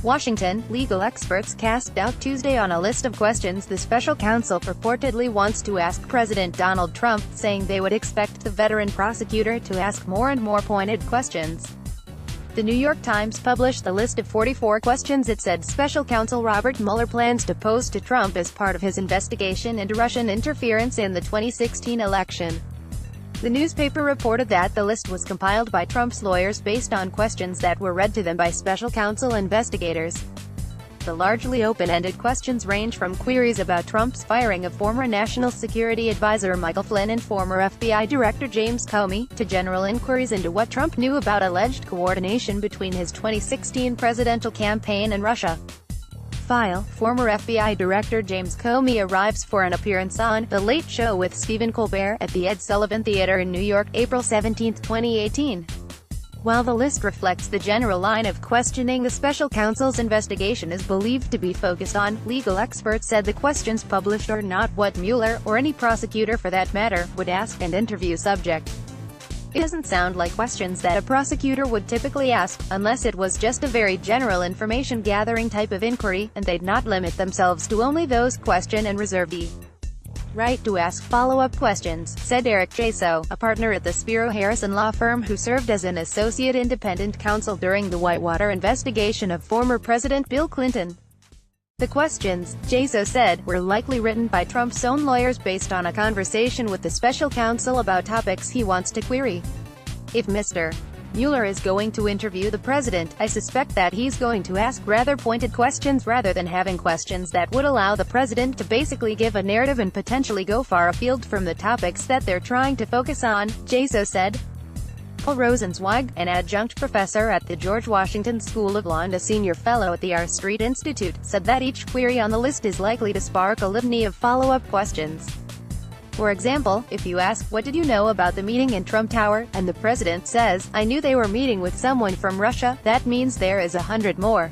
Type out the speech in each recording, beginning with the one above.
Washington, legal experts cast doubt Tuesday on a list of questions the special counsel purportedly wants to ask President Donald Trump, saying they would expect the veteran prosecutor to ask more and more pointed questions. The New York Times published the list of 44 questions it said special counsel Robert Mueller plans to pose to Trump as part of his investigation into Russian interference in the 2016 election. The newspaper reported that the list was compiled by Trump's lawyers based on questions that were read to them by special counsel investigators. The largely open-ended questions range from queries about Trump's firing of former National Security Advisor Michael Flynn and former FBI Director James Comey, to general inquiries into what Trump knew about alleged coordination between his 2016 presidential campaign and Russia. Former FBI Director James Comey arrives for an appearance on The Late Show with Stephen Colbert at the Ed Sullivan Theater in New York, April 17, 2018. While the list reflects the general line of questioning the special counsel's investigation is believed to be focused on, legal experts said the questions published are not what Mueller, or any prosecutor for that matter, would ask and interview subject. It doesn't sound like questions that a prosecutor would typically ask, unless it was just a very general information-gathering type of inquiry, and they'd not limit themselves to only those question and reserve the right to ask follow-up questions, said Eric Jaso, a partner at the Spiro Harrison law firm who served as an associate independent counsel during the Whitewater investigation of former President Bill Clinton. The questions, Jaso said, were likely written by Trump's own lawyers based on a conversation with the special counsel about topics he wants to query. If Mr. Mueller is going to interview the president, I suspect that he's going to ask rather pointed questions rather than having questions that would allow the president to basically give a narrative and potentially go far afield from the topics that they're trying to focus on, Jaso said. Paul Rosenzweig, an adjunct professor at the George Washington School of Law and a senior fellow at the R Street Institute, said that each query on the list is likely to spark a litany of follow-up questions. For example, if you ask, "What did you know about the meeting in Trump Tower?" and the president says, "I knew they were meeting with someone from Russia," that means there is 100 more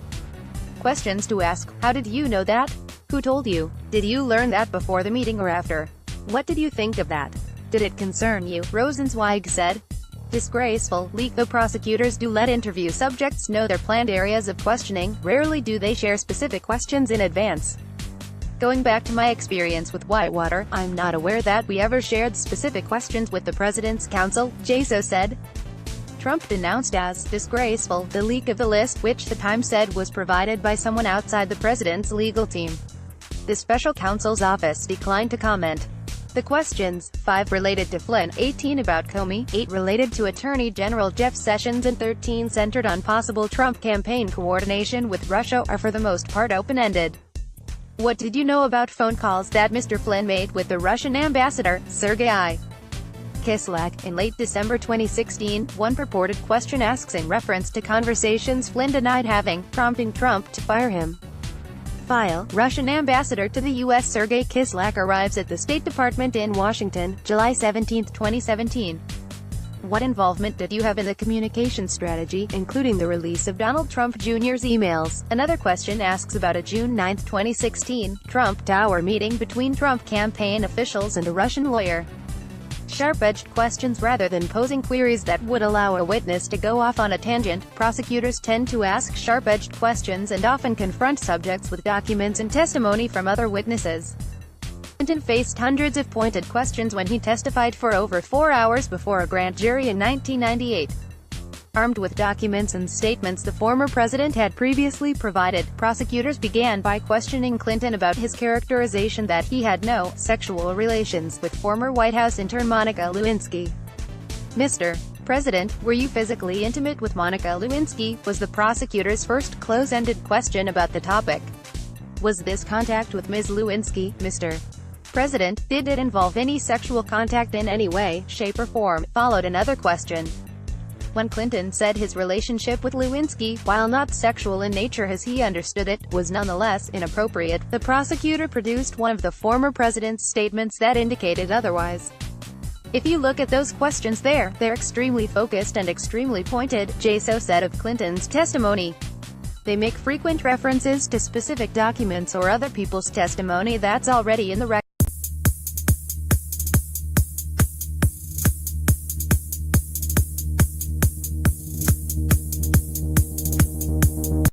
questions to ask. How did you know that? Who told you? Did you learn that before the meeting or after? What did you think of that? Did it concern you? Rosenzweig said. Disgraceful, though prosecutors do let interview subjects know their planned areas of questioning, rarely do they share specific questions in advance. Going back to my experience with Whitewater, I'm not aware that we ever shared specific questions with the president's counsel, Jaso said. Trump denounced as disgraceful the leak of the list, which the Times said was provided by someone outside the president's legal team. The special counsel's office declined to comment. The questions, 5 related to Flynn, 18 about Comey, 8 related to Attorney General Jeff Sessions and 13 centered on possible Trump campaign coordination with Russia, are for the most part open-ended. What did you know about phone calls that Mr. Flynn made with the Russian ambassador, Sergei Kislyak, in late December 2016? One purported question asks in reference to conversations Flynn denied having, prompting Trump to fire him. Russian ambassador to the U.S. Sergei Kislyak arrives at the State Department in Washington, July 17, 2017. What involvement did you have in the communication strategy, including the release of Donald Trump Jr.'s emails? Another question asks about a June 9, 2016, Trump Tower meeting between Trump campaign officials and a Russian lawyer. Sharp-edged questions rather than posing queries that would allow a witness to go off on a tangent. Prosecutors tend to ask sharp-edged questions and often confront subjects with documents and testimony from other witnesses. Clinton faced hundreds of pointed questions when he testified for over 4 hours before a grand jury in 1998. Armed with documents and statements the former president had previously provided, prosecutors began by questioning Clinton about his characterization that he had no sexual relations with former White House intern Monica Lewinsky. Mr. President, were you physically intimate with Monica Lewinsky? Was the prosecutor's first close-ended question about the topic. Was this contact with Ms. Lewinsky, Mr. President? Did it involve any sexual contact in any way, shape or form? Followed another question. When Clinton said his relationship with Lewinsky, while not sexual in nature as he understood it, was nonetheless inappropriate, the prosecutor produced one of the former president's statements that indicated otherwise. If you look at those questions they're extremely focused and extremely pointed, Jaso said of Clinton's testimony. They make frequent references to specific documents or other people's testimony that's already in the record.